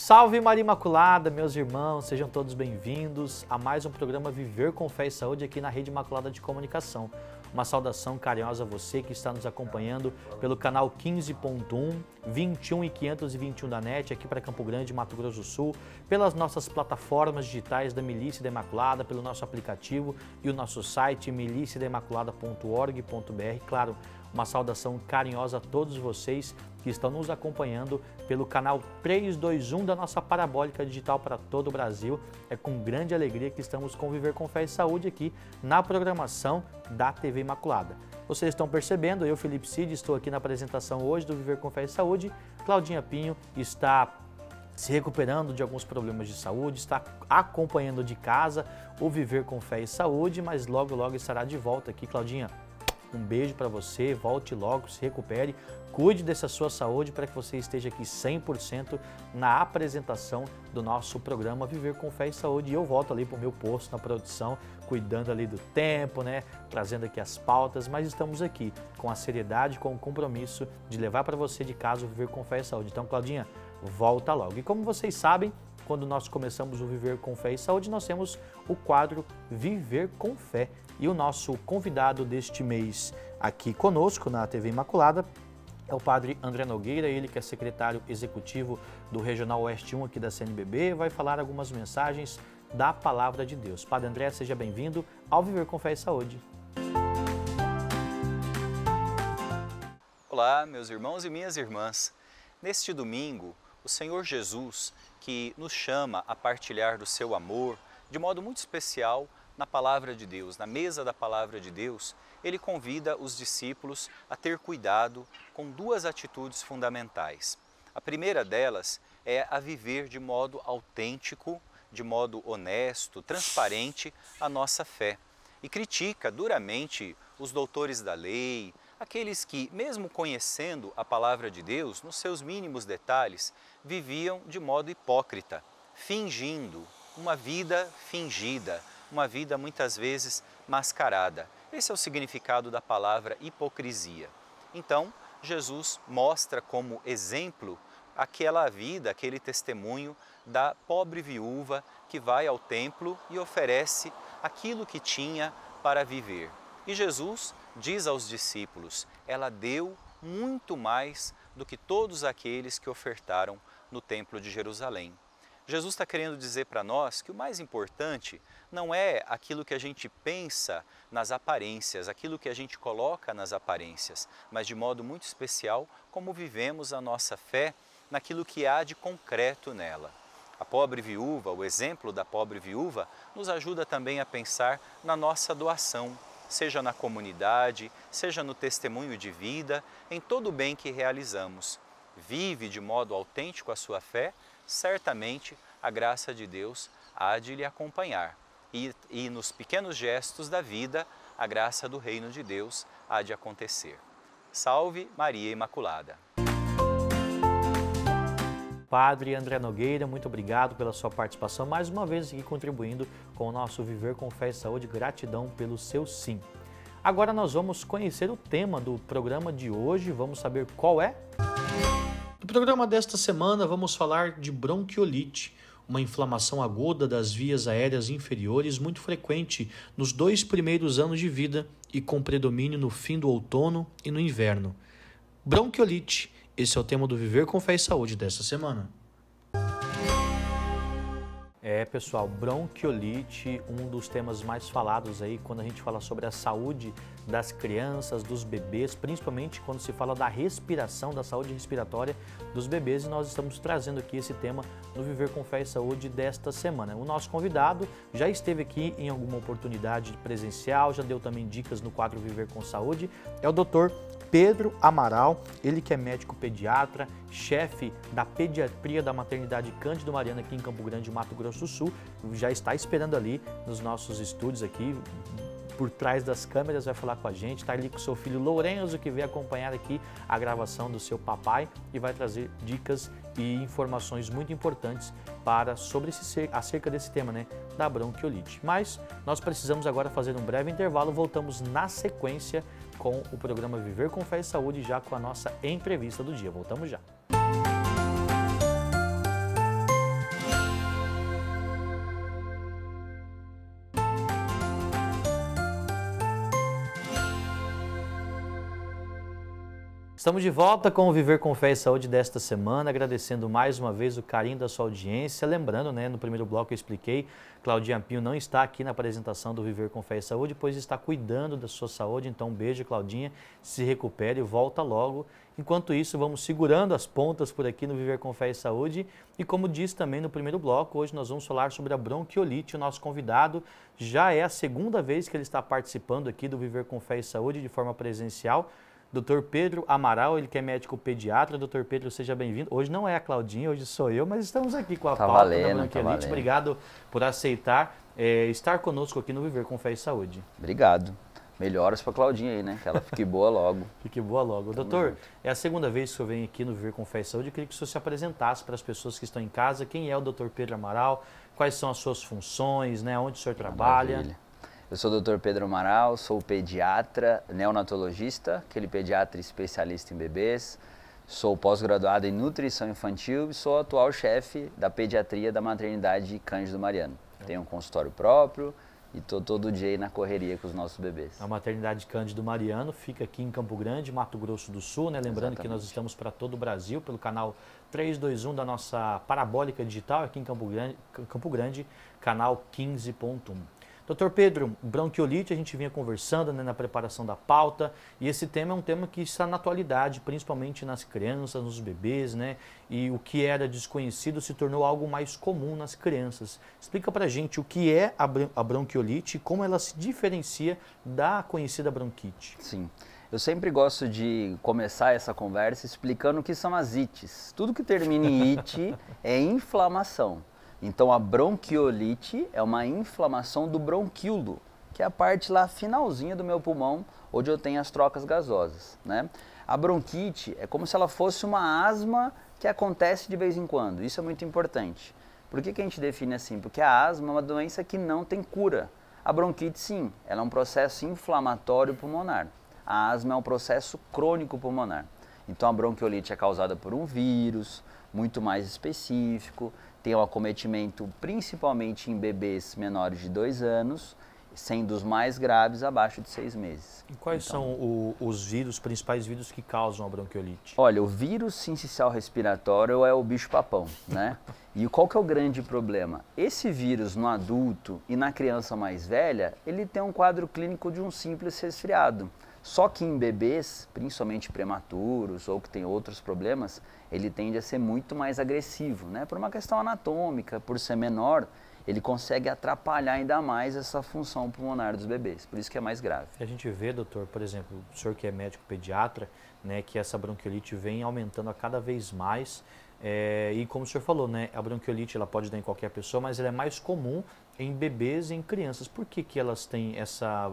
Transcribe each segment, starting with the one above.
Salve Maria Imaculada, meus irmãos, sejam todos bem-vindos a mais um programa Viver com Fé e Saúde aqui na Rede Imaculada de Comunicação. Uma saudação carinhosa a você que está nos acompanhando pelo canal 15.1, 21 e 521 da NET, aqui para Campo Grande, Mato Grosso do Sul, pelas nossas plataformas digitais da Milícia da Imaculada, pelo nosso aplicativo e o nosso site miliciadaimaculada.org.br. Claro, uma saudação carinhosa a todos vocês que estão nos acompanhando pelo canal 321 da nossa parabólica digital para todo o Brasil. É com grande alegria que estamos com Viver com Fé e Saúde aqui na programação da TV Imaculada. Vocês estão percebendo, eu, Felipe Cid, estou aqui na apresentação hoje do Viver com Fé e Saúde. Claudinha Pinho está se recuperando de alguns problemas de saúde, está acompanhando de casa o Viver com Fé e Saúde, mas logo estará de volta aqui. Claudinha, um beijo para você, volte logo, se recupere, cuide dessa sua saúde para que você esteja aqui 100% na apresentação do nosso programa Viver com Fé e Saúde. E eu volto ali para o meu posto na produção, cuidando ali do tempo, né? Trazendo aqui as pautas, mas estamos aqui com a seriedade, com o compromisso de levar para você de casa o Viver com Fé e Saúde. Então, Claudinha, volta logo. E como vocês sabem, quando nós começamos o Viver com Fé e Saúde, nós temos o quadro Viver com Fé. E o nosso convidado deste mês aqui conosco na TV Imaculada é o padre André Nogueira, ele que é secretário executivo do Regional Oeste 1 aqui da CNBB, vai falar algumas mensagens da Palavra de Deus. Padre André, seja bem-vindo ao Viver com Fé e Saúde. Olá, meus irmãos e minhas irmãs. Neste domingo, o Senhor Jesus, que nos chama a partilhar do seu amor, de modo muito especial, na Palavra de Deus, na mesa da Palavra de Deus, ele convida os discípulos a ter cuidado com duas atitudes fundamentais. A primeira delas é a viver de modo autêntico, de modo honesto, transparente a nossa fé. E critica duramente os doutores da lei, aqueles que, mesmo conhecendo a Palavra de Deus, nos seus mínimos detalhes, viviam de modo hipócrita, fingindo, uma vida fingida, uma vida muitas vezes mascarada. Esse é o significado da palavra hipocrisia. Então, Jesus mostra como exemplo aquela vida, aquele testemunho da pobre viúva que vai ao templo e oferece aquilo que tinha para viver. E Jesus diz aos discípulos, ela deu muito mais do que todos aqueles que ofertaram no templo de Jerusalém. Jesus está querendo dizer para nós que o mais importante não é aquilo que a gente pensa nas aparências, aquilo que a gente coloca nas aparências, mas de modo muito especial como vivemos a nossa fé naquilo que há de concreto nela. A pobre viúva, o exemplo da pobre viúva, nos ajuda também a pensar na nossa doação, seja na comunidade, seja no testemunho de vida, em todo o bem que realizamos. Vive de modo autêntico a sua fé, certamente a graça de Deus há de lhe acompanhar. E nos pequenos gestos da vida, a graça do reino de Deus há de acontecer. Salve Maria Imaculada! Padre André Nogueira, muito obrigado pela sua participação, mais uma vez aqui contribuindo com o nosso Viver com Fé e Saúde. Gratidão pelo seu sim. Agora nós vamos conhecer o tema do programa de hoje, vamos saber qual é? No programa desta semana vamos falar de bronquiolite, uma inflamação aguda das vias aéreas inferiores muito frequente nos 2 primeiros anos de vida e com predomínio no fim do outono e no inverno. Bronquiolite, esse é o tema do Viver com Fé e Saúde desta semana. Pessoal, bronquiolite, um dos temas mais falados aí quando a gente fala sobre a saúde das crianças, dos bebês, principalmente quando se fala da respiração, da saúde respiratória dos bebês, e nós estamos trazendo aqui esse tema no Viver com Fé e Saúde desta semana. O nosso convidado já esteve aqui em alguma oportunidade presencial, já deu também dicas no quadro Viver com Saúde, é o Dr. Pedro Amaral, ele que é médico pediatra, chefe da pediatria da maternidade Cândido Mariana aqui em Campo Grande, Mato Grosso do Sul, já está esperando ali nos nossos estúdios aqui, por trás das câmeras, vai falar com a gente, está ali com o seu filho Lourenço, que veio acompanhar aqui a gravação do seu papai e vai trazer dicas e informações muito importantes acerca desse tema, né, da bronquiolite. Mas nós precisamos agora fazer um breve intervalo, voltamos na sequência com o programa Viver com Fé e Saúde, já com a nossa entrevista do dia. Voltamos já. Estamos de volta com o Viver com Fé e Saúde desta semana, agradecendo mais uma vez o carinho da sua audiência. Lembrando, no primeiro bloco eu expliquei, Claudinha Pinho não está aqui na apresentação do Viver com Fé e Saúde, pois está cuidando da sua saúde. Então, um beijo, Claudinha, se recupere e volta logo. Enquanto isso, vamos segurando as pontas por aqui no Viver com Fé e Saúde. E como disse também no primeiro bloco, hoje nós vamos falar sobre a bronquiolite. O nosso convidado já é a segunda vez que ele está participando aqui do Viver com Fé e Saúde de forma presencial. Dr. Pedro Amaral, ele que é médico pediatra. Dr. Pedro, seja bem-vindo. Hoje não é a Claudinha, hoje sou eu, mas estamos aqui com a pauta da bronquiolite. Obrigado por aceitar estar conosco aqui no Viver com Fé e Saúde. Obrigado. Melhoras para a Claudinha aí, né? Que ela fique boa logo. Fique boa logo. Doutor, é a segunda vez que eu venho aqui no Viver com Fé e Saúde. Eu queria que o senhor se apresentasse para as pessoas que estão em casa. Quem é o Dr. Pedro Amaral? Quais são as suas funções, né? Onde o senhor trabalha? Maravilha. Eu sou o Dr. Pedro Amaral, sou pediatra, neonatologista, aquele pediatra especialista em bebês. Sou pós-graduado em nutrição infantil e sou atual chefe da pediatria da maternidade Cândido Mariano. Tenho um consultório próprio e estou todo dia aí na correria com os nossos bebês. A maternidade Cândido Mariano fica aqui em Campo Grande, Mato Grosso do Sul, né? Lembrando que nós estamos para todo o Brasil pelo canal 321 da nossa parabólica digital aqui em Campo Grande, canal 15.1. Doutor Pedro, bronquiolite, a gente vinha conversando na preparação da pauta, e esse tema é um tema que está na atualidade, principalmente nas crianças, nos bebês, né? E o que era desconhecido se tornou algo mais comum nas crianças. Explica pra gente o que é a bronquiolite e como ela se diferencia da conhecida bronquite. Sim. Eu sempre gosto de começar essa conversa explicando o que são as ites. Tudo que termina em ite é inflamação. Então, a bronquiolite é uma inflamação do bronquíolo, que é a parte lá finalzinha do meu pulmão, onde eu tenho as trocas gasosas, né? A bronquite é como se ela fosse uma asma que acontece de vez em quando. Isso é muito importante. Por que a gente define assim? Porque a asma é uma doença que não tem cura. A bronquite, sim, ela é um processo inflamatório pulmonar. A asma é um processo crônico pulmonar. Então, a bronquiolite é causada por um vírus muito mais específico, tem um acometimento principalmente em bebês menores de 2 anos, sendo os mais graves abaixo de 6 meses. E quais são os vírus, principais vírus que causam a bronquiolite? Olha, o vírus sincicial respiratório é o bicho-papão, né? E qual que é o grande problema? Esse vírus no adulto e na criança mais velha, ele tem um quadro clínico de um simples resfriado. Só que em bebês, principalmente prematuros ou que tem outros problemas, ele tende a ser muito mais agressivo, né? Por uma questão anatômica, por ser menor, ele consegue atrapalhar ainda mais essa função pulmonar dos bebês, por isso que é mais grave. A gente vê, doutor, por exemplo, o senhor que é médico pediatra, né, que essa bronquiolite vem aumentando a cada vez mais, e como o senhor falou, né, a bronquiolite ela pode dar em qualquer pessoa, mas ela é mais comum em bebês e em crianças. Por que elas têm essa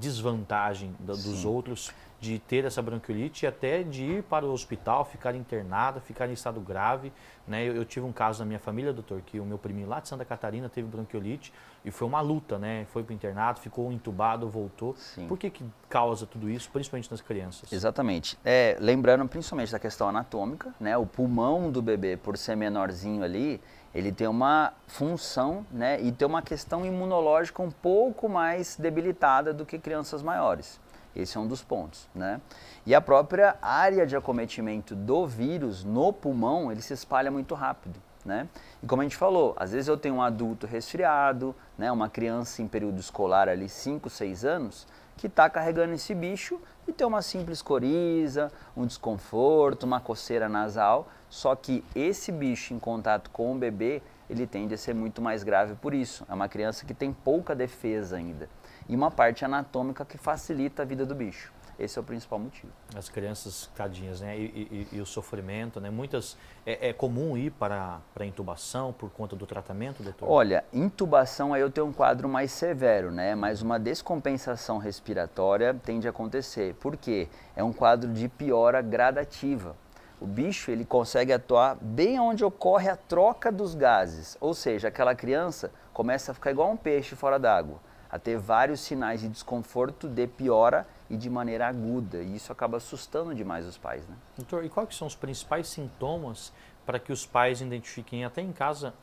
desvantagem dos outros de ter essa bronquiolite e até de ir para o hospital, ficar internado, ficar em estado grave, né? Eu tive um caso na minha família, doutor, que o meu priminho lá de Santa Catarina teve bronquiolite e foi uma luta, né? Foi para o internado, ficou entubado, voltou. Sim. Por que causa tudo isso, principalmente nas crianças? Exatamente. Lembrando principalmente da questão anatômica, né? O pulmão do bebê, por ser menorzinho ali, ele tem uma função, né? E tem uma questão imunológica um pouco mais debilitada do que crianças maiores. Esse é um dos pontos, né? E a própria área de acometimento do vírus no pulmão, ele se espalha muito rápido, né? E como a gente falou, às vezes eu tenho um adulto resfriado, né? Uma criança em período escolar ali, 5, 6 anos, que está carregando esse bicho e tem uma simples coriza, um desconforto, uma coceira nasal, só que esse bicho em contato com o bebê, ele tende a ser muito mais grave por isso. É uma criança que tem pouca defesa ainda. E uma parte anatômica que facilita a vida do bicho. Esse é o principal motivo. As crianças, tadinhas, né? E o sofrimento, né? Muitas, é comum ir para a intubação por conta do tratamento, doutor? Olha, intubação aí eu tenho um quadro mais severo, né? Mas uma descompensação respiratória tende a acontecer. Por quê? É um quadro de piora gradativa. O bicho, ele consegue atuar bem onde ocorre a troca dos gases. Ou seja, aquela criança começa a ficar igual um peixe fora d'água, a ter vários sinais de desconforto, de piora e de maneira aguda. E isso acaba assustando demais os pais, né? Doutor, e quais são os principais sintomas para que os pais identifiquem até em casa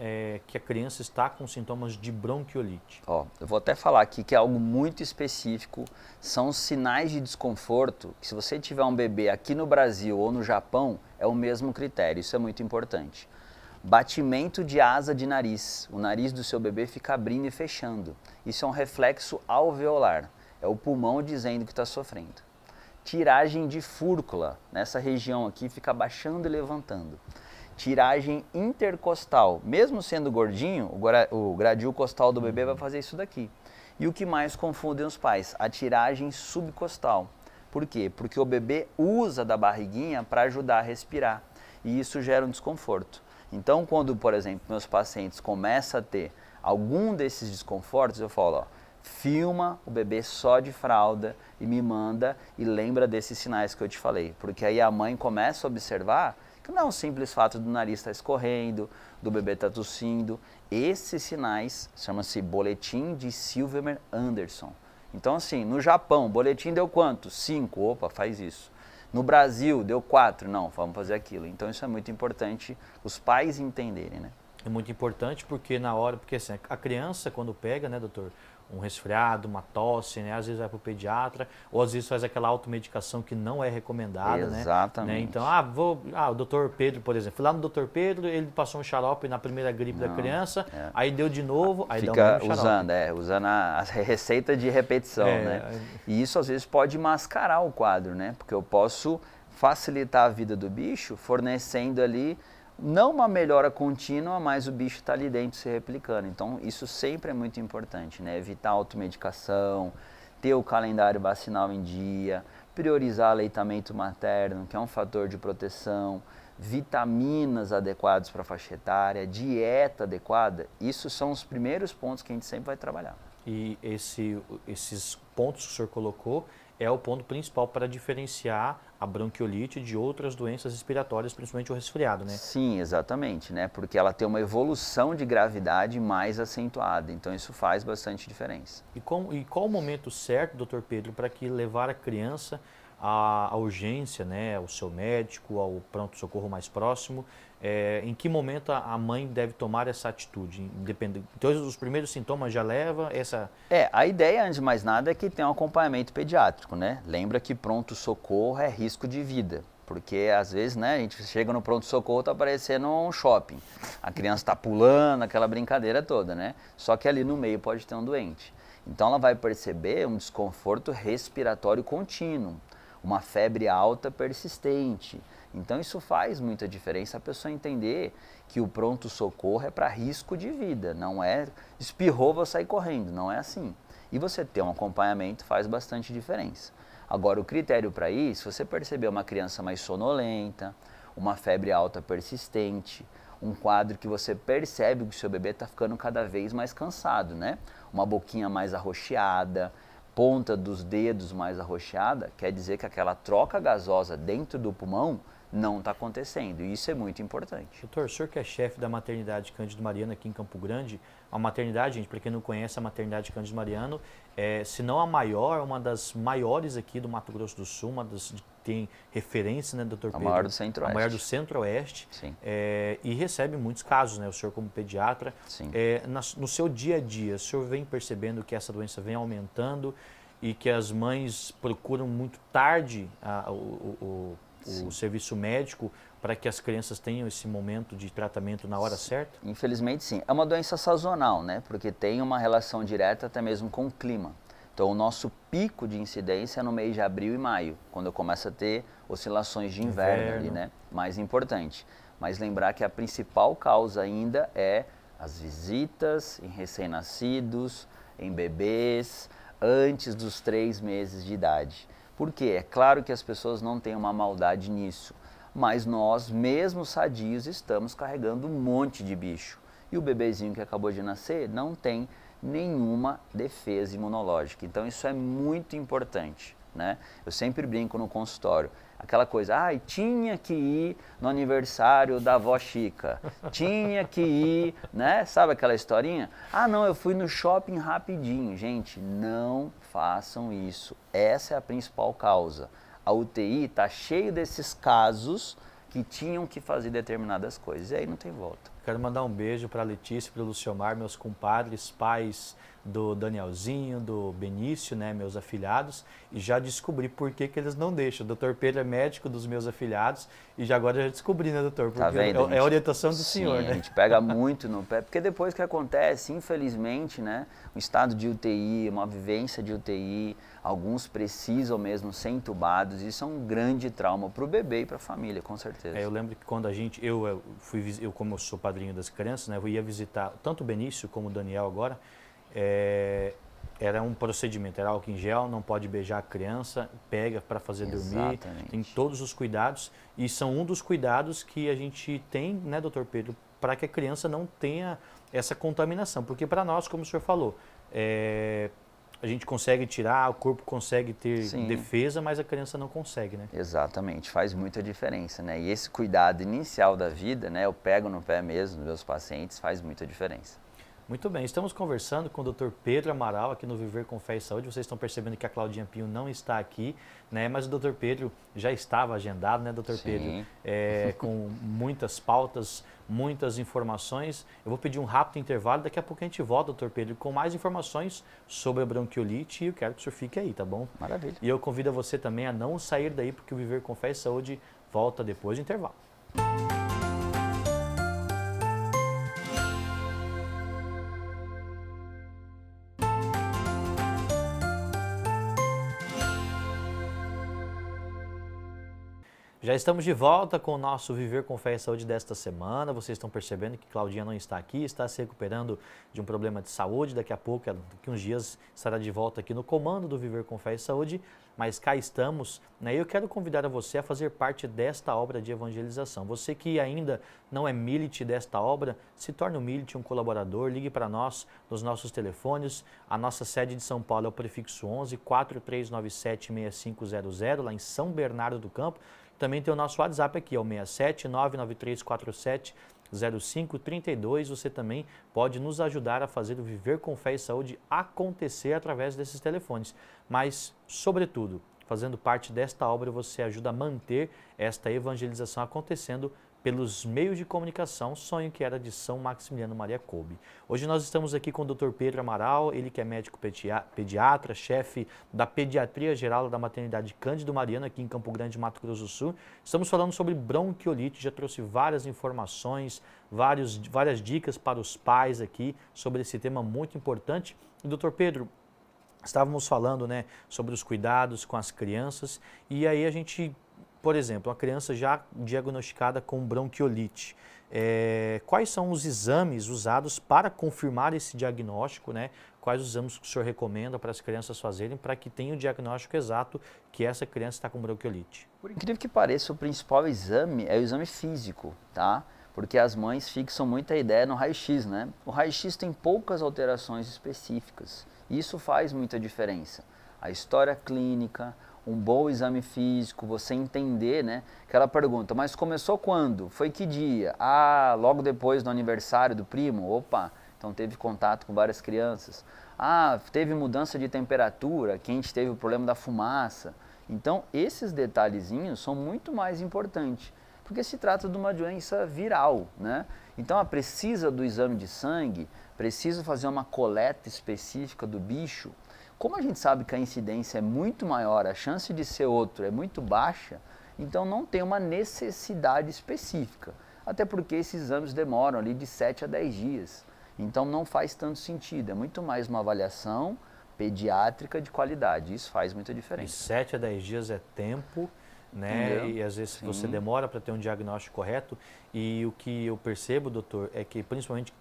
que a criança está com sintomas de bronquiolite? Ó, eu vou até falar aqui que é algo muito específico, são os sinais de desconforto, que se você tiver um bebê aqui no Brasil ou no Japão, é o mesmo critério, isso é muito importante. Batimento de asa de nariz, o nariz do seu bebê fica abrindo e fechando, isso é um reflexo alveolar, é o pulmão dizendo que está sofrendo. Tiragem de fúrcula, nessa região aqui fica baixando e levantando. Tiragem intercostal, mesmo sendo gordinho, o gradil costal do bebê vai fazer isso daqui. E o que mais confundem os pais? A tiragem subcostal. Por quê? Porque o bebê usa da barriguinha para ajudar a respirar e isso gera um desconforto. Então, quando, por exemplo, meus pacientes começam a ter algum desses desconfortos, eu falo, ó, filma o bebê só de fralda e me manda e lembra desses sinais que eu te falei. Porque aí a mãe começa a observar que não é um simples fato do nariz estar escorrendo, do bebê estar tossindo. Esses sinais chama-se boletim de Silverman-Anderson. Então assim, no Japão, boletim deu quanto? 5, opa, faz isso. No Brasil, deu 4, não, vamos fazer aquilo. Então isso é muito importante os pais entenderem, né? É muito importante porque na hora, porque assim, a criança quando pega, né, doutor, um resfriado, uma tosse, né, às vezes vai para o pediatra, ou às vezes faz aquela automedicação que não é recomendada, exatamente, né? Então, o doutor Pedro, por exemplo, fui lá no doutor Pedro, ele passou um xarope na primeira gripe da criança, aí deu de novo, aí fica dá um xarope. usando a receita de repetição, né? E isso às vezes pode mascarar o quadro, né? Porque eu posso facilitar a vida do bicho fornecendo ali não uma melhora contínua, mas o bicho está ali dentro se replicando. Então, isso sempre é muito importante, né? Evitar a automedicação, ter o calendário vacinal em dia, priorizar aleitamento materno, que é um fator de proteção, vitaminas adequadas para a faixa etária, dieta adequada. Isso são os primeiros pontos que a gente sempre vai trabalhar. E esses pontos que o senhor colocou é o ponto principal para diferenciar a bronquiolite de outras doenças respiratórias, principalmente o resfriado, né? Sim, exatamente, né? Porque ela tem uma evolução de gravidade mais acentuada, então isso faz bastante diferença. E qual o momento certo, doutor Pedro, para que levar a criança à urgência, né, ao seu médico, ao pronto-socorro mais próximo? Em que momento a mãe deve tomar essa atitude? Então, os primeiros sintomas já leva essa... A ideia, antes de mais nada, é que tenha um acompanhamento pediátrico, né? Lembra que pronto-socorro é risco de vida, porque às vezes, né, a gente chega no pronto-socorro, tá parecendo um shopping. A criança está pulando, aquela brincadeira toda, né? Só que ali no meio pode ter um doente. Então ela vai perceber um desconforto respiratório contínuo, uma febre alta persistente. Então isso faz muita diferença a pessoa entender que o pronto-socorro é para risco de vida, não é espirrou, vou sair correndo, não é assim. E você ter um acompanhamento faz bastante diferença. Agora o critério para isso, se você perceber uma criança mais sonolenta, uma febre alta persistente, um quadro que você percebe que o seu bebê está ficando cada vez mais cansado, né? Uma boquinha mais arroxeada, ponta dos dedos mais arroxeada, quer dizer que aquela troca gasosa dentro do pulmão não está acontecendo, e isso é muito importante. Doutor, o senhor que é chefe da maternidade Cândido Mariano aqui em Campo Grande, a maternidade, gente, para quem não conhece a maternidade Cândido Mariano, se não a maior, uma das maiores aqui do Mato Grosso do Sul, uma das que tem referência, né, doutor Pedro? A maior do Centro-Oeste. A maior do Centro-Oeste. Sim. E recebe muitos casos, né, o senhor como pediatra. Sim. No seu dia a dia, o senhor vem percebendo que essa doença vem aumentando e que as mães procuram muito tarde o serviço médico para que as crianças tenham esse momento de tratamento na hora certa? Infelizmente sim. É uma doença sazonal, né? Porque tem uma relação direta até mesmo com o clima. Então o nosso pico de incidência é no mês de abril e maio, quando começa a ter oscilações de inverno ali, né? Mais importante. Mas lembrar que a principal causa ainda é as visitas em recém-nascidos, em bebês, antes dos 3 meses de idade. Por quê? É claro que as pessoas não têm uma maldade nisso, mas nós, mesmo sadios, estamos carregando um monte de bicho. E o bebezinho que acabou de nascer não tem nenhuma defesa imunológica. Então isso é muito importante, né? Eu sempre brinco no consultório, aquela coisa, tinha que ir no aniversário da avó Chica, tinha que ir, né? Sabe aquela historinha? Não, eu fui no shopping rapidinho. Gente, não façam isso. Essa é a principal causa. A UTI está cheia desses casos que tinham que fazer determinadas coisas. E aí não tem volta. Quero mandar um beijo para a Letícia e para o Luciomar, meus compadres, pais do Danielzinho, do Benício, né, meus afilhados, e já descobri por que eles não deixam. O doutor Pedro é médico dos meus afilhados e agora já descobri, né, doutor? Porque tá vendo? É a orientação do sim, senhor, né? A gente pega muito no pé, porque depois que acontece, infelizmente, né, um estado de UTI, uma vivência de UTI, alguns precisam mesmo ser entubados, isso é um grande trauma para o bebê e para a família, com certeza. Eu lembro que quando eu como eu sou padrinho das crianças, né, eu ia visitar tanto o Benício como o Daniel agora, era um procedimento, era álcool em gel, não pode beijar a criança, pega para fazer dormir, tem todos os cuidados e são um dos cuidados que a gente tem, né, doutor Pedro, para que a criança não tenha essa contaminação, porque para nós, como o senhor falou, a gente consegue tirar, o corpo consegue ter defesa, mas a criança não consegue, né? Exatamente, faz muita diferença, né? E esse cuidado inicial da vida, né, eu pego no pé mesmo dos meus pacientes, faz muita diferença. Muito bem, estamos conversando com o Dr. Pedro Amaral aqui no Viver com Fé e Saúde. Vocês estão percebendo que a Claudinha Pinho não está aqui, né? Mas o Dr. Pedro já estava agendado, né, Dr. Pedro? Com muitas pautas, muitas informações. Eu vou pedir um rápido intervalo, daqui a pouco a gente volta, Dr. Pedro, com mais informações sobre a bronquiolite e eu quero que o senhor fique aí, tá bom? Maravilha. E eu convido você também a não sair daí, porque o Viver com Fé e Saúde volta depois do intervalo. Já estamos de volta com o nosso Viver com Fé e Saúde desta semana. Vocês estão percebendo que Claudinha não está aqui, está se recuperando de um problema de saúde. Daqui a pouco, daqui uns dias, estará de volta aqui no comando do Viver com Fé e Saúde. Mas cá estamos, né? Eu quero convidar a você a fazer parte desta obra de evangelização. Você que ainda não é milite desta obra, se torne um milite, um colaborador, ligue para nós nos nossos telefones. A nossa sede de São Paulo é o prefixo 11 4397 6500, lá em São Bernardo do Campo. Também tem o nosso WhatsApp aqui, é o 67 99347 0532. Você também pode nos ajudar a fazer o Viver com Fé e Saúde acontecer através desses telefones. Mas, sobretudo, fazendo parte desta obra, você ajuda a manter esta evangelização acontecendo pelos meios de comunicação, sonho que era de São Maximiliano Maria Kolbe. Hoje nós estamos aqui com o Dr. Pedro Amaral, ele que é médico pediatra, chefe da Pediatria Geral da Maternidade Cândido Mariano, aqui em Campo Grande, Mato Grosso do Sul. Estamos falando sobre bronquiolite, já trouxe várias informações, várias dicas para os pais aqui sobre esse tema muito importante. E, Dr. Pedro, estávamos falando, né, sobre os cuidados com as crianças e aí a gente... Por exemplo, a criança já diagnosticada com bronquiolite, quais são os exames usados para confirmar esse diagnóstico, né? Quais os exames que o senhor recomenda para as crianças fazerem para que tenham o diagnóstico exato que essa criança está com bronquiolite? Por incrível que pareça, o principal exame é o exame físico, tá? Porque as mães fixam muita ideia no raio-x, né? O raio-x tem poucas alterações específicas, isso faz muita diferença. A história clínica, um bom exame físico, você entender, né? Aquela pergunta, mas começou quando? Foi que dia? Ah, logo depois do aniversário do primo? Opa, então teve contato com várias crianças. Ah, teve mudança de temperatura, quem teve o problema da fumaça. Então, esses detalhezinhos são muito mais importantes, porque se trata de uma doença viral, né? Então, precisa do exame de sangue, precisa fazer uma coleta específica do bicho. Como a gente sabe que a incidência é muito maior, a chance de ser outro é muito baixa, então não tem uma necessidade específica. Até porque esses exames demoram ali de 7 a 10 dias. Então não faz tanto sentido, é muito mais uma avaliação pediátrica de qualidade, isso faz muita diferença. E 7 a 10 dias é tempo, né? Entendeu? E às vezes você demora para ter um diagnóstico correto. E o que eu percebo, doutor, é que principalmente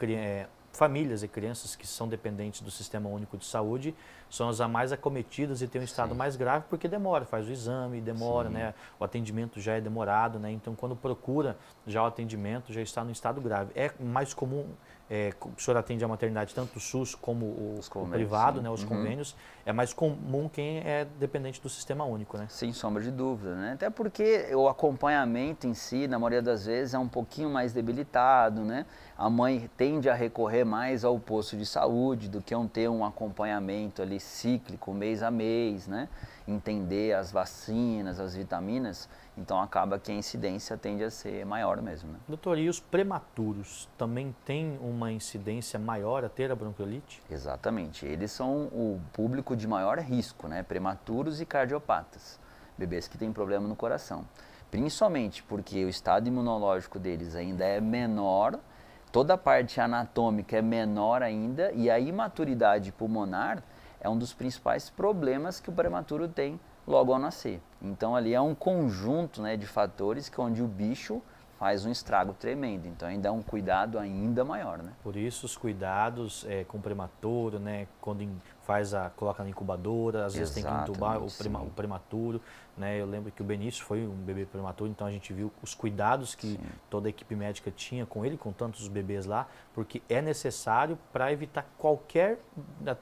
famílias e crianças que são dependentes do Sistema Único de Saúde são as mais acometidas e têm um estado mais grave porque demora, faz o exame, demora, né? O atendimento já é demorado, né? Então, quando procura já o atendimento, já está no estado grave. É mais comum, o senhor atende a maternidade, tanto o SUS como o privado, né? Os convênios, é mais comum quem é dependente do Sistema Único, né? Sem sombra de dúvida, né? Até porque o acompanhamento em si, na maioria das vezes, é um pouquinho mais debilitado, né? A mãe tende a recorrer mais ao posto de saúde do que ter um acompanhamento ali cíclico, mês a mês, né? entender as vacinas, as vitaminas, então acaba que a incidência tende a ser maior mesmo, né? Doutor, e os prematuros também têm uma incidência maior a ter a bronquiolite? Exatamente, eles são o público de maior risco, né? Prematuros e cardiopatas, bebês que têm problema no coração. Principalmente porque o estado imunológico deles ainda é menor, toda a parte anatômica é menor ainda e a imaturidade pulmonar é um dos principais problemas que o prematuro tem logo ao nascer. Então ali é um conjunto, né, de fatores que onde o bicho faz um estrago tremendo. Então ainda é um cuidado ainda maior, né? Por isso os cuidados com o prematuro, né, quando coloca na incubadora, às vezes tem que entubar o prematuro, né? Eu lembro que o Benício foi um bebê prematuro, então a gente viu os cuidados que toda a equipe médica tinha com ele, com tantos bebês lá, porque é necessário para evitar qualquer,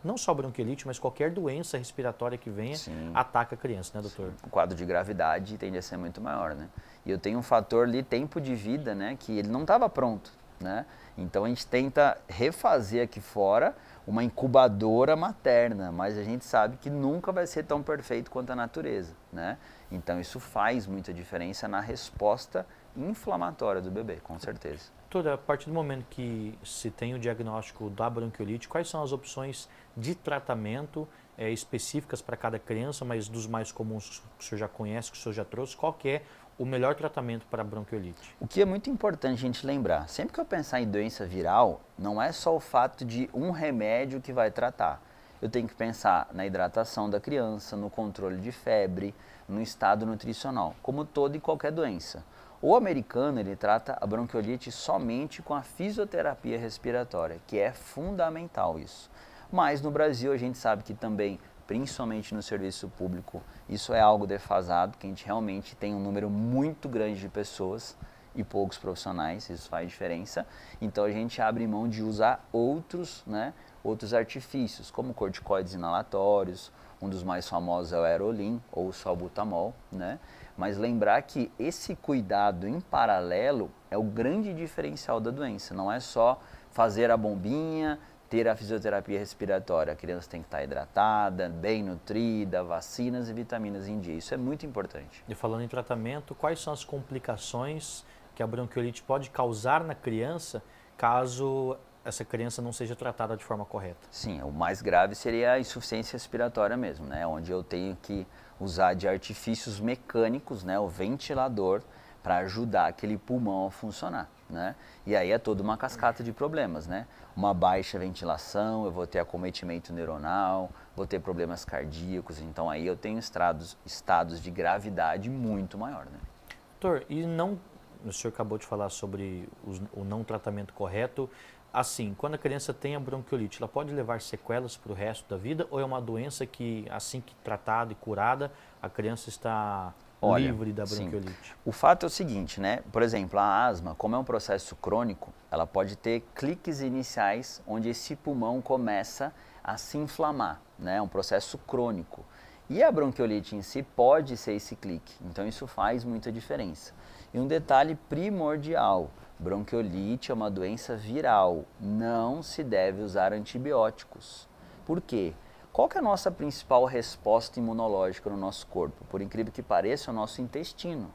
não só bronquiolite, mas qualquer doença respiratória que venha, ataca a criança, né, doutor? O quadro de gravidade tende a ser muito maior, né? E eu tenho um fator ali, tempo de vida, né, que ele não estava pronto, né? Então a gente tenta refazer aqui fora uma incubadora materna, mas a gente sabe que nunca vai ser tão perfeito quanto a natureza, né? Então isso faz muita diferença na resposta inflamatória do bebê, com certeza. Doutor, a partir do momento que se tem o diagnóstico da bronquiolite, quais são as opções de tratamento específicas para cada criança, mas dos mais comuns que o senhor já conhece, que o senhor já trouxe, qual que é o melhor tratamento para a bronquiolite? O que é muito importante a gente lembrar, sempre que eu pensar em doença viral, não é só o fato de um remédio que vai tratar. Eu tenho que pensar na hidratação da criança, no controle de febre, no estado nutricional, como toda e qualquer doença. O americano, ele trata a bronquiolite somente com a fisioterapia respiratória, que é fundamental isso. Mas no Brasil a gente sabe que também, principalmente no serviço público, isso é algo defasado, que a gente realmente tem um número muito grande de pessoas e poucos profissionais, isso faz diferença. Então a gente abre mão de usar outros artifícios, como corticoides inalatórios, um dos mais famosos é o Aerolim ou o salbutamol, né? Mas lembrar que esse cuidado em paralelo é o grande diferencial da doença, não é só fazer a bombinha, ter a fisioterapia respiratória. A criança tem que estar hidratada, bem nutrida, vacinas e vitaminas em dia. Isso é muito importante. E falando em tratamento, quais são as complicações que a bronquiolite pode causar na criança caso essa criança não seja tratada de forma correta? Sim, o mais grave seria a insuficiência respiratória mesmo, né? Onde eu tenho que usar de artifícios mecânicos, né? O ventilador, para ajudar aquele pulmão a funcionar, né? E aí é toda uma cascata de problemas, né? Uma baixa ventilação, eu vou ter acometimento neuronal, vou ter problemas cardíacos, então aí eu tenho estados de gravidade muito maior, né? Doutor, o senhor acabou de falar sobre o não tratamento correto. Assim, quando a criança tem a bronquiolite, ela pode levar sequelas para o resto da vida ou é uma doença que, assim que tratada e curada, a criança está livre da bronquiolite? Sim. O fato é o seguinte, né? Por exemplo, a asma, como é um processo crônico, ela pode ter cliques iniciais onde esse pulmão começa a se inflamar, né? É um processo crônico. E a bronquiolite em si pode ser esse clique, então isso faz muita diferença. E um detalhe primordial, bronquiolite é uma doença viral, não se deve usar antibióticos. Por quê? Qual que é a nossa principal resposta imunológica no nosso corpo? Por incrível que pareça, é o nosso intestino,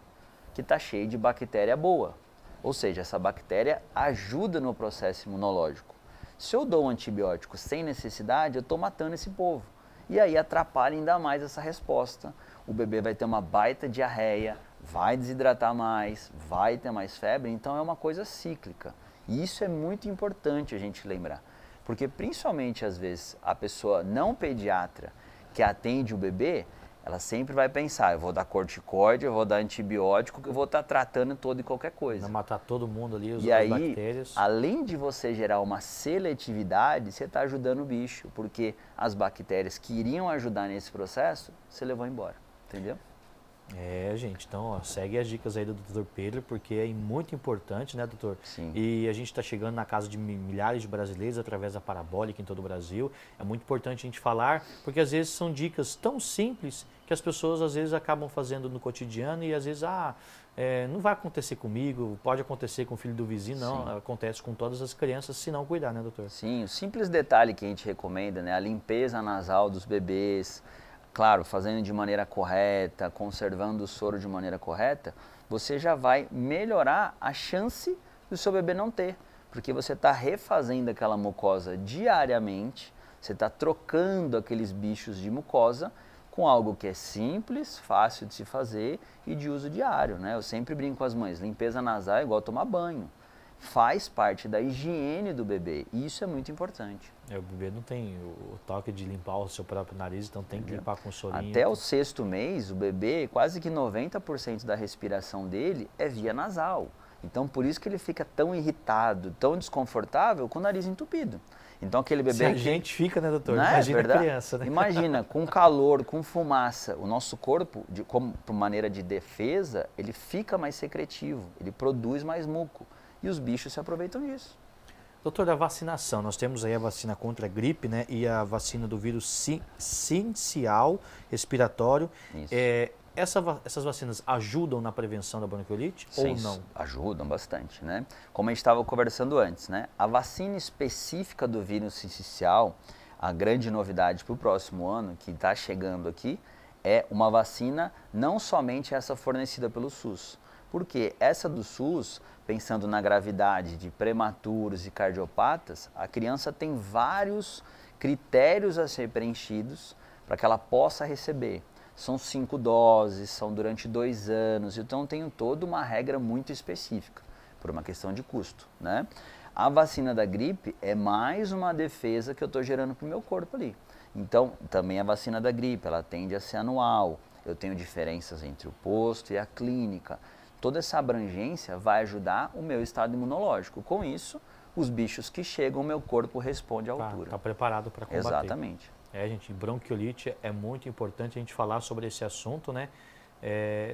que está cheio de bactéria boa. Ou seja, essa bactéria ajuda no processo imunológico. Se eu dou um antibiótico sem necessidade, eu estou matando esse povo. E aí atrapalha ainda mais essa resposta. O bebê vai ter uma baita diarreia, vai desidratar mais, vai ter mais febre, então é uma coisa cíclica. E isso é muito importante a gente lembrar. Porque principalmente às vezes a pessoa não pediatra que atende o bebê, ela sempre vai pensar, eu vou dar corticoide, eu vou dar antibiótico, eu vou estar tratando todo e qualquer coisa. Vai matar todo mundo ali, as bactérias. Além de você gerar uma seletividade, você está ajudando o bicho, porque as bactérias que iriam ajudar nesse processo, você levou embora, entendeu? Gente, então ó, segue as dicas aí do Dr. Pedro, porque é muito importante, né, doutor? Sim. E a gente está chegando na casa de milhares de brasileiros através da Parabólica em todo o Brasil. É muito importante a gente falar, porque às vezes são dicas tão simples que as pessoas às vezes acabam fazendo no cotidiano e às vezes, não vai acontecer comigo, pode acontecer com o filho do vizinho, não, Sim. Acontece com todas as crianças se não cuidar, né, doutor? Sim, o simples detalhe que a gente recomenda, né, a limpeza nasal dos bebês, claro, fazendo de maneira correta, conservando o soro de maneira correta, você já vai melhorar a chance do seu bebê não ter. Porque você está refazendo aquela mucosa diariamente, você está trocando aqueles bichos de mucosa com algo que é simples, fácil de se fazer e de uso diário, né? Eu sempre brinco com as mães, limpeza nasal é igual tomar banho. Faz parte da higiene do bebê e isso é muito importante. O bebê não tem o toque de limpar o seu próprio nariz, então tem que limpar com sorinho. Até o 6º mês, o bebê, quase que 90% da respiração dele é via nasal. Então, por isso que ele fica tão irritado, tão desconfortável com o nariz entupido. Então, aquele bebê... Se a gente fica, né, doutor? Não é Imagina verdade? a criança, né? Imagina, com calor, com fumaça, o nosso corpo, como por maneira de defesa, ele fica mais secretivo, ele produz mais muco. E os bichos se aproveitam disso. Doutor, a vacinação, nós temos aí a vacina contra a gripe, né, e a vacina do vírus sincial respiratório. Isso. Essas vacinas ajudam na prevenção da bronquiolite ou não? Ajudam bastante, né? Como a gente estava conversando antes, né? A vacina específica do vírus sincial, a grande novidade para o próximo ano, que está chegando aqui, é uma vacina não somente essa fornecida pelo SUS. Porque essa do SUS, pensando na gravidade de prematuros e cardiopatas, a criança tem vários critérios a ser preenchidos para que ela possa receber. São 5 doses, são durante 2 anos, então tem toda uma regra muito específica, por uma questão de custo, né? A vacina da gripe é mais uma defesa que eu estou gerando para o meu corpo ali. Então, também a vacina da gripe, ela tende a ser anual, eu tenho diferenças entre o posto e a clínica. Toda essa abrangência vai ajudar o meu estado imunológico. Com isso, os bichos que chegam, o meu corpo responde à altura. Está preparado para combater. Exatamente. Gente, bronquiolite é muito importante a gente falar sobre esse assunto, né?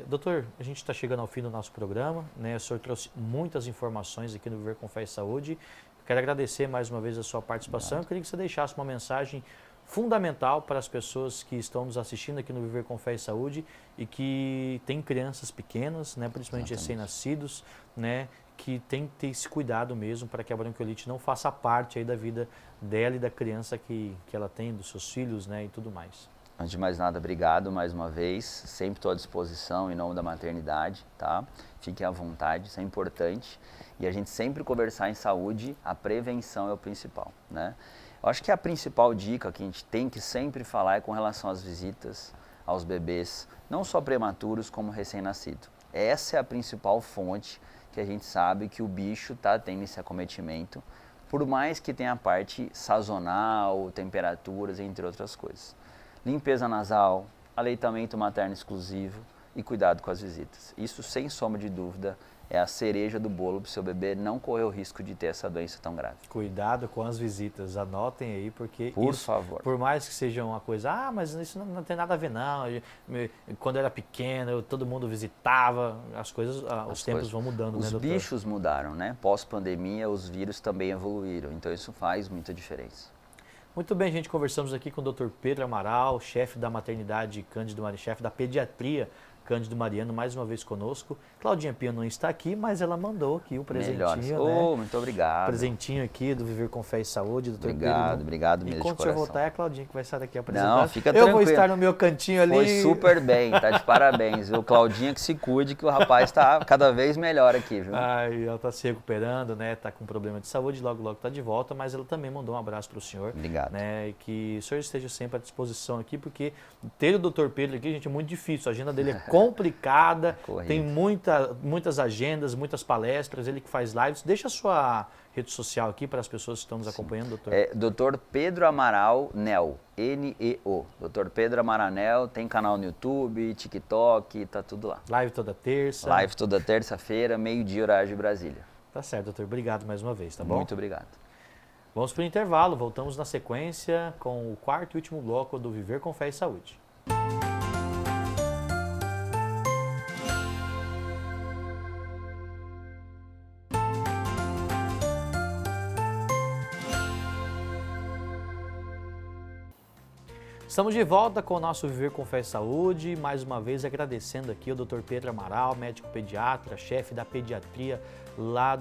Doutor, a gente está chegando ao fim do nosso programa, né? O senhor trouxe muitas informações aqui no Viver com Fé e Saúde. Quero agradecer mais uma vez a sua participação. Eu queria que você deixasse uma mensagem fundamental para as pessoas que estão nos assistindo aqui no Viver com Fé e Saúde e que têm crianças pequenas, né? Principalmente recém-nascidos, né? Que tem que ter esse cuidado mesmo para que a bronquiolite não faça parte aí da vida dela e da criança que ela tem, dos seus filhos, né, e tudo mais. Antes de mais nada, obrigado mais uma vez, sempre estou à disposição em nome da maternidade, tá? Fiquem à vontade, isso é importante. E a gente sempre conversar em saúde, a prevenção é o principal, né? Eu acho que a principal dica que a gente tem que sempre falar é com relação às visitas aos bebês, não só prematuros como recém-nascido. Essa é a principal fonte que a gente sabe que o bicho está tendo esse acometimento, por mais que tenha a parte sazonal, temperaturas, entre outras coisas. Limpeza nasal, aleitamento materno exclusivo e cuidado com as visitas. Isso, sem sombra de dúvida, é a cereja do bolo para o seu bebê não correr o risco de ter essa doença tão grave. Cuidado com as visitas, anotem aí, porque por isso, favor. Por mais que seja uma coisa, mas isso não tem nada a ver não, quando eu era pequeno, todo mundo visitava, os tempos vão mudando, os né, doutor? Os bichos mudaram, né? Pós-pandemia, os vírus também evoluíram, então isso faz muita diferença. Muito bem, gente, conversamos aqui com o Dr. Pedro Amaral, chefe da maternidade Cândido Mariano, chefe da pediatria Cândido Mariano, mais uma vez conosco. Claudinha Pia não está aqui, mas ela mandou aqui o presentinho, né? Muito obrigado. Presentinho aqui do Viver com Fé e Saúde, doutor Pedro. Obrigado mesmo. E quando o senhor voltar, é a Claudinha que vai estar aqui apresentando. Não, fica tranquilo. Eu vou estar no meu cantinho ali. Foi super bem, tá de parabéns, viu? Claudinha que se cuide, que o rapaz está cada vez melhor aqui, viu? Ela está se recuperando, né? Está com problema de saúde, logo está de volta, mas ela também mandou um abraço para o senhor. Obrigado. Né? E que o senhor esteja sempre à disposição aqui, porque ter o doutor Pedro aqui, gente, é muito difícil. A agenda dele é complicada. Tem muitas agendas, muitas palestras, ele que faz lives. Deixa a sua rede social aqui para as pessoas que estão nos acompanhando, doutor. Dr. Pedro Amaral Nel, N-E-O. Dr. Pedro Amaral Nel, tem canal no YouTube, TikTok, tá tudo lá. Live toda terça. Live toda terça-feira, meio-dia, horário de Brasília. Tá certo, doutor. Obrigado mais uma vez, tá bom? Muito obrigado. Vamos para o intervalo, voltamos na sequência com o quarto e último bloco do Viver com Fé e Saúde. Estamos de volta com o nosso Viver com Fé e Saúde, mais uma vez agradecendo aqui ao Dr. Pedro Amaral, médico pediatra, chefe da pediatria lá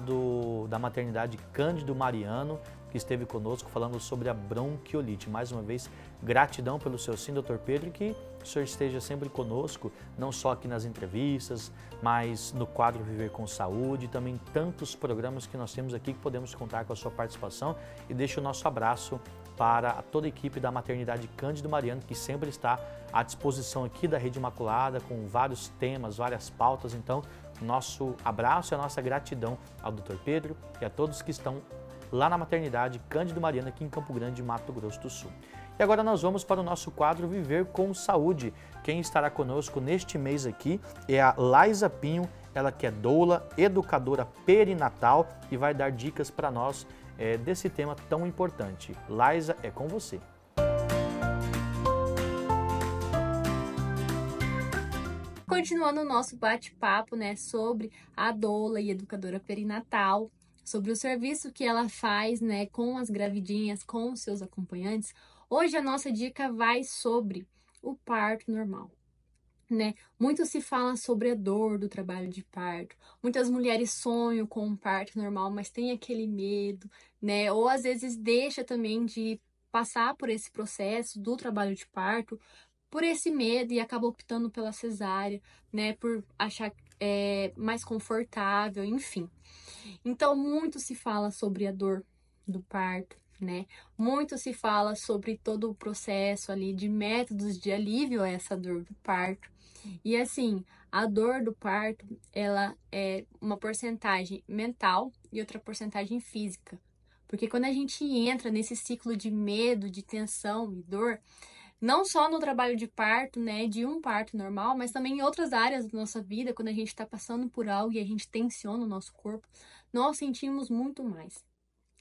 da maternidade Cândido Mariano, que esteve conosco falando sobre a bronquiolite. Mais uma vez, gratidão pelo seu sim, Dr. Pedro, que que o Senhor esteja sempre conosco, não só aqui nas entrevistas, mas no quadro Viver com Saúde, e também tantos programas que nós temos aqui que podemos contar com a sua participação. E deixo o nosso abraço para toda a equipe da Maternidade Cândido Mariano, que sempre está à disposição aqui da Rede Imaculada, com vários temas, várias pautas. Então, nosso abraço e a nossa gratidão ao Dr. Pedro e a todos que estão lá na Maternidade Cândido Mariano, aqui em Campo Grande, Mato Grosso do Sul. E agora nós vamos para o nosso quadro Viver com Saúde. Quem estará conosco neste mês aqui é a Laisa Pinho, ela que é doula, educadora perinatal e vai dar dicas para nós desse tema tão importante. Laisa, é com você. Continuando o nosso bate-papo, né, sobre a doula e educadora perinatal, sobre o serviço que ela faz, né, com as gravidinhas, com os seus acompanhantes. Hoje a nossa dica vai sobre o parto normal, né? Muito se fala sobre a dor do trabalho de parto. Muitas mulheres sonham com um parto normal, mas tem aquele medo, né? Ou às vezes deixa também de passar por esse processo do trabalho de parto, por esse medo, e acaba optando pela cesárea, né? Por achar mais confortável, enfim. Então, muito se fala sobre a dor do parto, né? Muito se fala sobre todo o processo ali de métodos de alívio a essa dor do parto. E assim, a dor do parto, ela é uma porcentagem mental e outra porcentagem física. Porque quando a gente entra nesse ciclo de medo, de tensão e dor, não só no trabalho de parto, né, de um parto normal, mas também em outras áreas da nossa vida, quando a gente está passando por algo e a gente tensiona o nosso corpo, nós sentimos muito mais.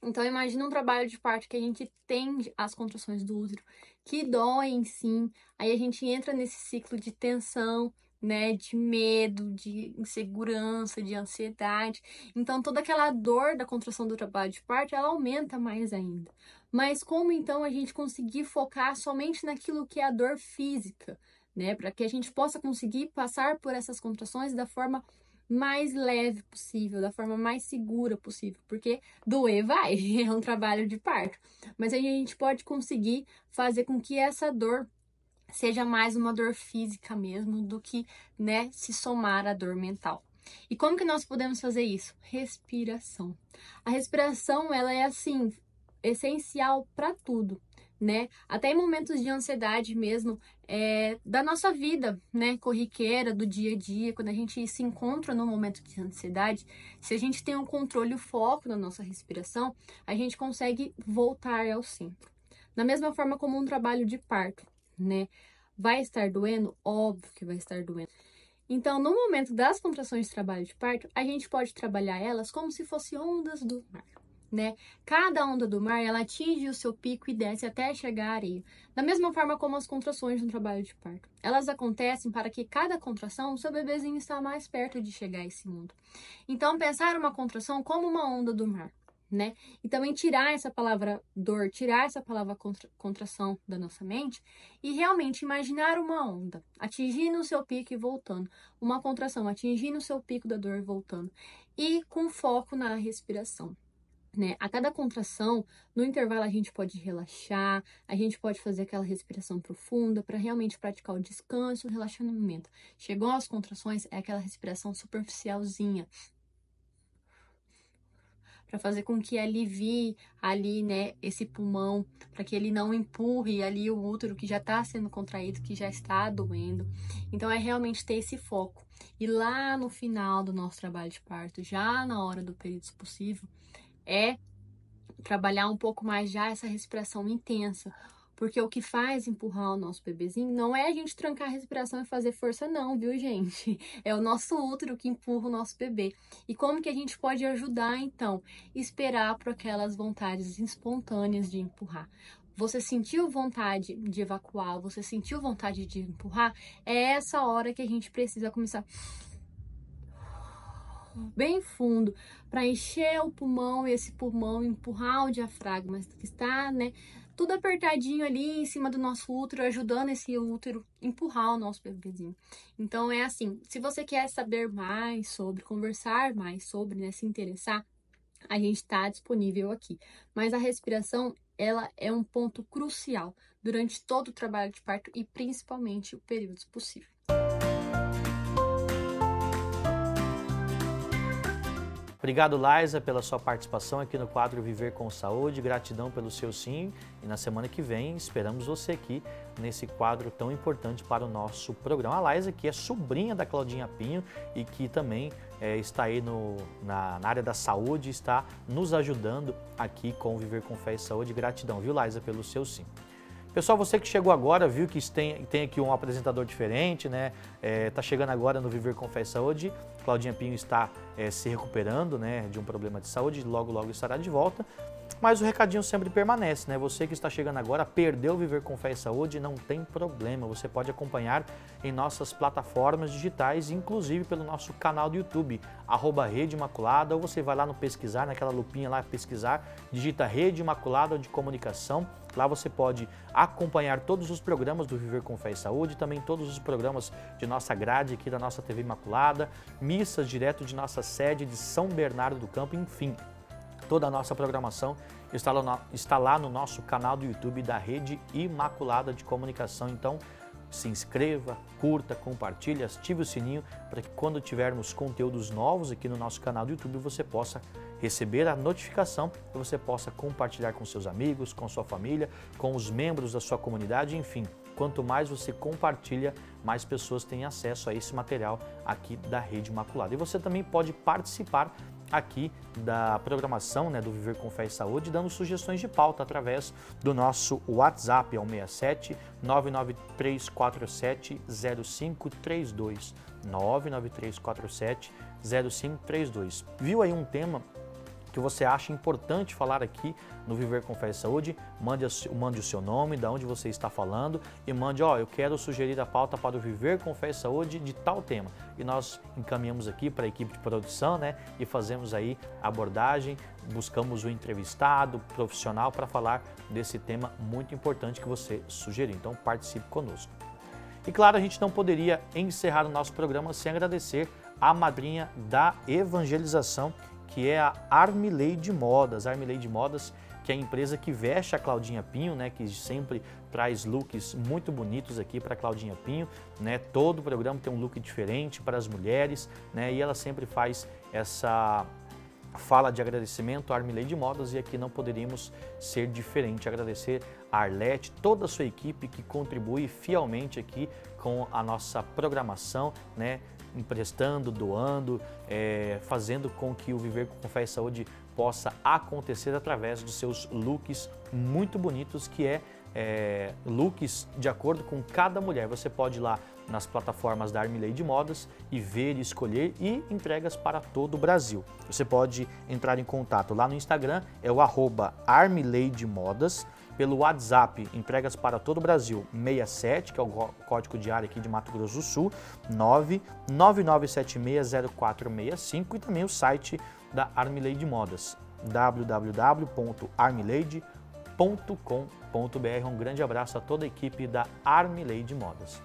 Então, imagina um trabalho de parto que a gente tem as contrações do útero, que doem sim, aí a gente entra nesse ciclo de tensão, né, de medo, de insegurança, de ansiedade. Então, toda aquela dor da contração do trabalho de parto, ela aumenta mais ainda. Mas como então a gente conseguir focar somente naquilo que é a dor física, né, para que a gente possa conseguir passar por essas contrações da forma mais leve possível, da forma mais segura possível, porque doer vai, é um trabalho de parto. Mas aí a gente pode conseguir fazer com que essa dor seja mais uma dor física mesmo do que, né, se somar à dor mental. E como que nós podemos fazer isso? Respiração. A respiração, ela é assim, essencial para tudo, né? Até em momentos de ansiedade mesmo, da nossa vida, né, corriqueira, do dia a dia, quando a gente se encontra num momento de ansiedade, se a gente tem um controle e o foco na nossa respiração, a gente consegue voltar ao centro. Da mesma forma como um trabalho de parto, né? Vai estar doendo? Óbvio que vai estar doendo. Então, no momento das contrações de trabalho de parto, a gente pode trabalhar elas como se fossem ondas do mar, né? Cada onda do mar, ela atinge o seu pico e desce até chegar à areia. Da mesma forma como as contrações no trabalho de parto. Elas acontecem para que cada contração, o seu bebezinho está mais perto de chegar a esse mundo. Então, pensar uma contração como uma onda do mar, né? E também tirar essa palavra dor, tirar essa palavra contração da nossa mente e realmente imaginar uma onda atingindo o seu pico e voltando. Uma contração atingindo o seu pico da dor e voltando. E com foco na respiração. Né? A cada contração, no intervalo a gente pode relaxar, a gente pode fazer aquela respiração profunda para realmente praticar o descanso, o relaxamento. Chegou às contrações, é aquela respiração superficialzinha, para fazer com que alivie ali, né, esse pulmão, para que ele não empurre ali o útero que já está sendo contraído, que já está doendo. Então é realmente ter esse foco. E lá no final do nosso trabalho de parto, já na hora do período expulsivo, é trabalhar um pouco mais já essa respiração intensa, porque o que faz empurrar o nosso bebezinho não é a gente trancar a respiração e fazer força não, viu, gente? É o nosso útero que empurra o nosso bebê. E como que a gente pode ajudar, então? Esperar por aquelas vontades espontâneas de empurrar. Você sentiu vontade de evacuar, você sentiu vontade de empurrar, é essa hora que a gente precisa começar bem fundo, para encher o pulmão e esse pulmão empurrar o diafragma que está, né, tudo apertadinho ali em cima do nosso útero, ajudando esse útero a empurrar o nosso bebezinho. Então é assim, se você quer saber mais sobre, conversar mais sobre, né, se interessar, a gente está disponível aqui. Mas a respiração ela é um ponto crucial durante todo o trabalho de parto e principalmente o período possível. Obrigado, Laisa, pela sua participação aqui no quadro Viver com Saúde. Gratidão pelo seu sim. E na semana que vem esperamos você aqui nesse quadro tão importante para o nosso programa. A Laisa, que é sobrinha da Claudinha Pinho e que também está aí na área da saúde, está nos ajudando aqui com Viver com Fé e Saúde. Gratidão, viu, Laisa, pelo seu sim. Pessoal, você que chegou agora, viu que tem aqui um apresentador diferente, né? Tá chegando agora no Viver com Fé e Saúde. Claudinha Pinho está se recuperando, né, de um problema de saúde, logo estará de volta. Mas o recadinho sempre permanece, né? Você que está chegando agora, perdeu Viver com Fé e Saúde, não tem problema. Você pode acompanhar em nossas plataformas digitais, inclusive pelo nosso canal do YouTube, @Rede Imaculada, ou você vai lá no pesquisar, naquela lupinha lá, pesquisar, digita Rede Imaculada de Comunicação. Lá você pode acompanhar todos os programas do Viver com Fé e Saúde, também todos os programas de nossa grade aqui da nossa TV Imaculada, missas direto de nossa sede de São Bernardo do Campo, enfim. Toda a nossa programação está lá no nosso canal do YouTube da Rede Imaculada de Comunicação. Então, se inscreva, curta, compartilhe, ative o sininho para que quando tivermos conteúdos novos aqui no nosso canal do YouTube, você possa receber a notificação e você possa compartilhar com seus amigos, com sua família, com os membros da sua comunidade, enfim. Quanto mais você compartilha, mais pessoas têm acesso a esse material aqui da Rede Imaculada. E você também pode participar aqui da programação, né, do Viver com Fé e Saúde, dando sugestões de pauta através do nosso WhatsApp, é o 67 99347 0532, 99347 0532. Viu aí um tema que você acha importante falar aqui no Viver com Fé e Saúde? Mande o seu nome, de onde você está falando e mande, eu quero sugerir a pauta para o Viver com Fé e Saúde de tal tema. E nós encaminhamos aqui para a equipe de produção, né? E fazemos aí a abordagem, buscamos o entrevistado profissional para falar desse tema muito importante que você sugeriu. Então participe conosco. E claro, a gente não poderia encerrar o nosso programa sem agradecer a madrinha da evangelização, que é a Armileide Modas. A Armileide Modas, que é a empresa que veste a Claudinha Pinho, né, que sempre traz looks muito bonitos aqui para a Claudinha Pinho, né? Todo o programa tem um look diferente para as mulheres, né? E ela sempre faz essa fala de agradecimento à Armileide Modas e aqui não poderíamos ser diferente. Agradecer a Arlete, toda a sua equipe que contribui fielmente aqui com a nossa programação, né? Emprestando, doando, fazendo com que o Viver com Fé e Saúde possa acontecer através dos seus looks muito bonitos, que looks de acordo com cada mulher. Você pode ir lá nas plataformas da Armileide Modas e ver e escolher, e entregas para todo o Brasil. Você pode entrar em contato lá no Instagram, é o @ArmileideModas. Pelo WhatsApp, entregas para todo o Brasil, 67, que é o código de área aqui de Mato Grosso do Sul, 999760465, e também o site da Armileide Modas, www.armileide.com.br. Um grande abraço a toda a equipe da Armileide Modas.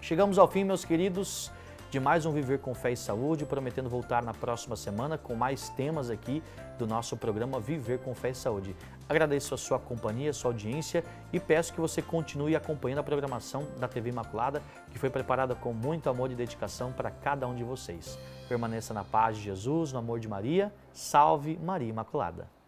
Chegamos ao fim, meus queridos, de mais um Viver com Fé e Saúde, prometendo voltar na próxima semana com mais temas aqui do nosso programa Viver com Fé e Saúde. Agradeço a sua companhia, a sua audiência e peço que você continue acompanhando a programação da TV Imaculada, que foi preparada com muito amor e dedicação para cada um de vocês. Permaneça na paz de Jesus, no amor de Maria. Salve Maria Imaculada!